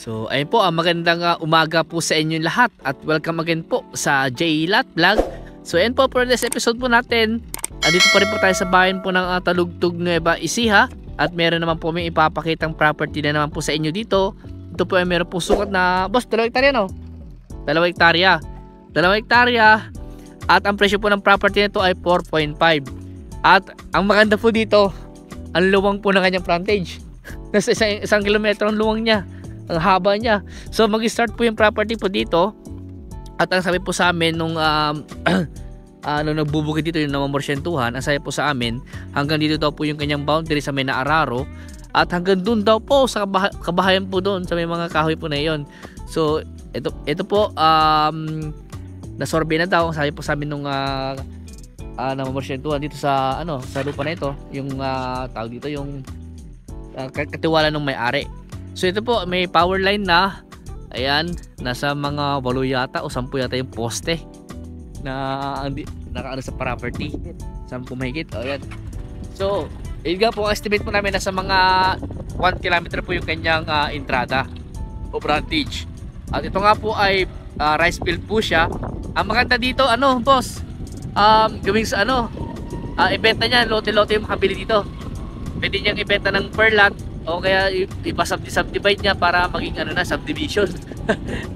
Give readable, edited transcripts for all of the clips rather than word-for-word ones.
So ayun po, magandang umaga po sa inyo lahat at welcome again po sa J-Lot Vlog. So ayun po, for this episode po natin, dito pa rin po tayo sa bayan po ng Talugtog, Nueva Ecija. At meron naman po may ipapakitang property na naman po sa inyo dito. Ito po ay meron po sukat na, boss, 2 hektarya no? 2 hektarya. 2 hektarya. At ang presyo po ng property nito ay 4.5. At ang maganda po dito, ang luwang po ng kanyang frontage. Nasa isang kilometro ang luwang niya. Ang haba niya. So mag-start po yung property po dito. At ang sabi po sa amin nung nagbubukid dito yung namamorsyentuhan, ang sabi po sa amin, hanggang dito daw po yung kanyang boundary sa may Naararo. At hanggang dun daw po sa kabahayan po doon sa may mga kahoy po na yon. So ito po na-survey na daw, sabi po sa amin nung namamorsyentuhan dito sa sa lupa na ito, yung tawag dito yung katiwala ng may-ari. So ito po, may power line na, ayan, nasa mga 8 yata o 10 yata yung poste na nakaano sa property. 10 mahigit, o ayan. So, yun nga po, ang estimate po namin nasa mga 1 kilometer po yung kanyang entrada o frontage. At ito nga po ay rice field po siya. Ang maganda dito, boss, gawing sa ibenta niya, lote-lote yung makabili dito. Pwede niyang ibenta ng per lot o kaya ipa-subdivide niya para maging subdivision.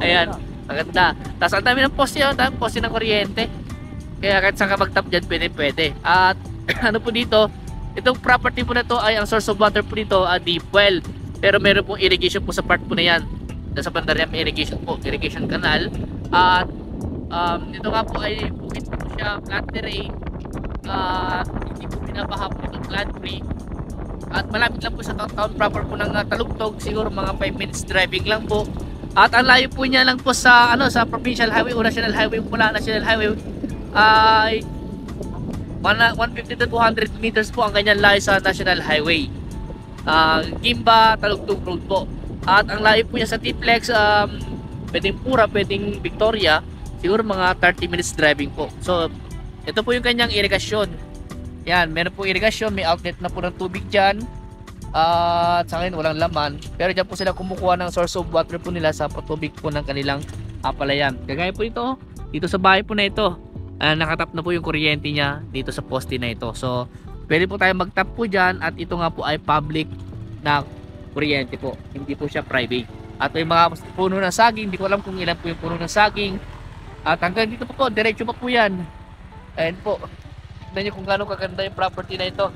Ayan, maganda. Tapos ang dami ng poste, poste ng kuryente. Kaya kahit saan ka mag-tap dyan, pwede. At ano po dito, itong property po na to ay ang source of water po dito, deep well. Pero meron pong irrigation po sa part po na yan. Nasa bandarya may irrigation po, irrigation canal. At ito nga po ay bukit po siya, flat terrain. Hindi po binabaha po itong flood free. At malapit lang po sa town proper po ng Talugtog, siguro mga 5 minutes driving lang po. At ang layo po niya lang po sa sa provincial highway o national highway po na, national highway ay 150 to 200 meters po ang kanyang layo sa national highway. Gimba, Talugtog Road po. At ang layo po niya sa T-Flex, pwedeng Pura, pwedeng Victoria, siguro mga 30 minutes driving po. So ito po yung kanyang irigasyon. Yan, meron po irigasyon, may outlet na po ng tubig dyan. At sa akin walang laman, pero dyan po sila kumukuha ng source of water po nila sa patubig po ng kanilang palayan. Kagaya po ito, dito sa bahay po na ito, nakatap na po yung kuryente niya dito sa poste na ito. So pwede po tayo magtap po dyan. At ito nga po ay public na kuryente po, hindi po siya private. At may mga puno ng saging, hindi ko alam kung ilan po yung puno ng saging. At hanggang dito po, diretso pa po yan. Ayan po, tignan nyo kung gaano kaganda yung property na ito.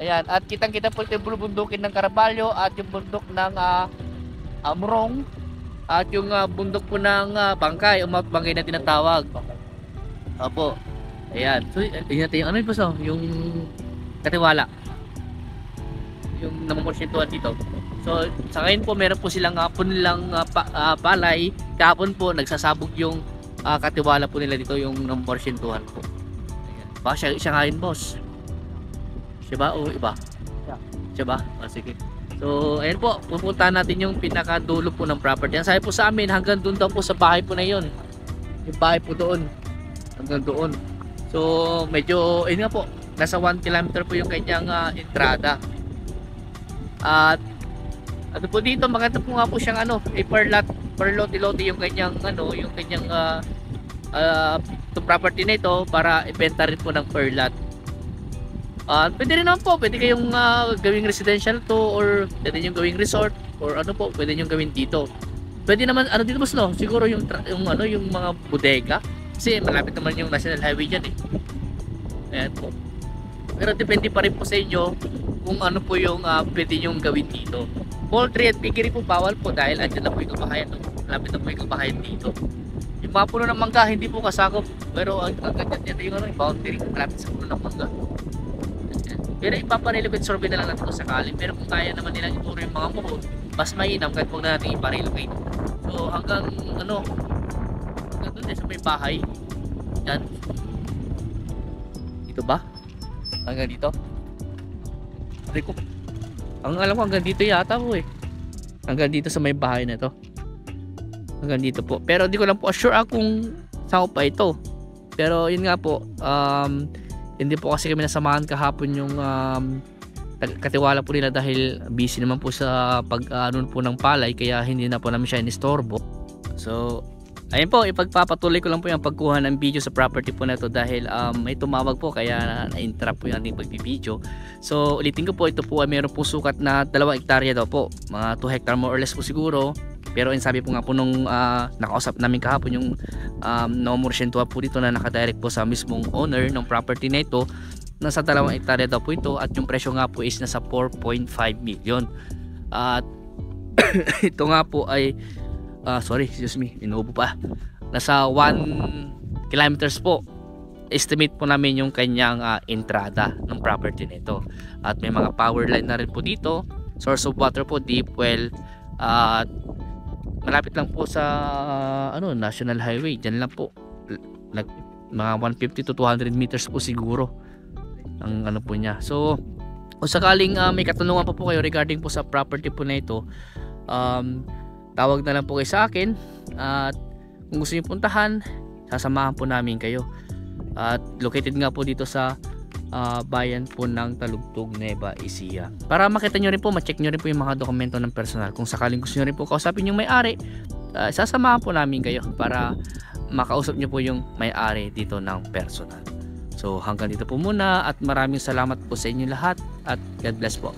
Ayan, at kitang-kita po ito yung bundukin ng Caraballo at yung bundok ng Morong at yung bundok po ng Bangkay o Mount Bangkay na tinatawag. Opo. Ayan. So, yun natin yung po yung katiwala. Yung namamorsyentuhan dito. So, sa ngayon po meron po silang punilang palay. Kahapon po nagsasabog yung katiwala po nila dito, yung namamorsyentuhan po. Baka siya nga yun, boss. Siya ba o iba? Siya ba? Sige. So ayun po, pupuntahan natin yung pinakadulo po ng property. Ang sabi po sa amin, hanggang doon daw po sa bahay po na yun. Yung bahay po doon, hanggang doon. So medyo, ayun nga po, nasa 1 kilometer po yung kanyang entrada. At ano po dito, maganda po nga po siyang per lote-lote yung kanyang yung kanyang itong property na ito para ibenta rin po ng per lot. Pwede rin naman po, pwede kayong gawing residential to, or pwede nyo gawing resort, or pwede nyo gawin dito. Pwede naman dito boss, no? Siguro yung mga bodega, kasi malapit naman yung national highway dyan Ayan po. Pero depende pa rin po sa inyo kung ano po yung pwede nyo gawin dito. Poultry at piggery po bawal po dahil andyan na po yung kabahayan, malapit na po yung kabahayan dito. Yung mga puno ng mangga hindi po kasakop, pero ang ganyan yung yung boundary malapit sa puno ng mangga. Pero ipaparelocate survey na lang natin kung sakali. Pero kung kaya naman nilang ituro yung mga muko, mas mainam kahit huwag na natin iparelocate. So hanggang hanggang doon sa may bahay. Yan. Dito ba? Hanggang dito? Ang alam ko hanggang dito yata po hanggang dito sa may bahay na ito. Hanggang dito po. Pero di ko lang po sure kung saan pa ito. Pero yun nga po, hindi po kasi kami nasamahan kahapon yung katiwala po nila dahil busy naman po sa pag ano po ng palay, kaya hindi na po namin siya inistorbo. So ayun po, ipagpapatuloy ko lang po yung pagkuha ng video sa property po na ito dahil may tumawag po kaya na-interrupt po yung ating pagbibideo. So ulitin ko po, ito po ay meron po sukat na 2 hektarya daw po, mga 2 hectare more or less po siguro. Pero sabi po nga po nung nakausap namin kahapon yung nomorsyentuhan po dito na nakadirect po sa mismong owner ng property na ito, nasa 2 hektarya daw po ito at yung presyo nga po is nasa 4.5 million. At ito nga po ay inuubo pa. Nasa 1 kilometers po estimate po namin yung kanyang entrada ng property nito. At may mga power line na rin po dito, source of water po, deep well, at malapit lang po sa national highway. Diyan lang po, mga 150 to 200 meters po siguro ang ano po niya. So kung sakaling may katanungan pa po kayo regarding po sa property po na ito, tawag na lang po kayo sa akin, at kung gusto niyo puntahan, sasamahan po namin kayo. At located nga po dito sa bayan po ng Talugtog, Nueva Ecija. Para makita nyo rin po, ma-check nyo rin po yung mga dokumento ng personal. Kung sakaling gusto nyo rin po kausapin yung may-ari, sasamahan po namin kayo para makausap nyo po yung may-ari dito ng personal. So hanggang dito po muna at maraming salamat po sa inyo lahat at God bless po.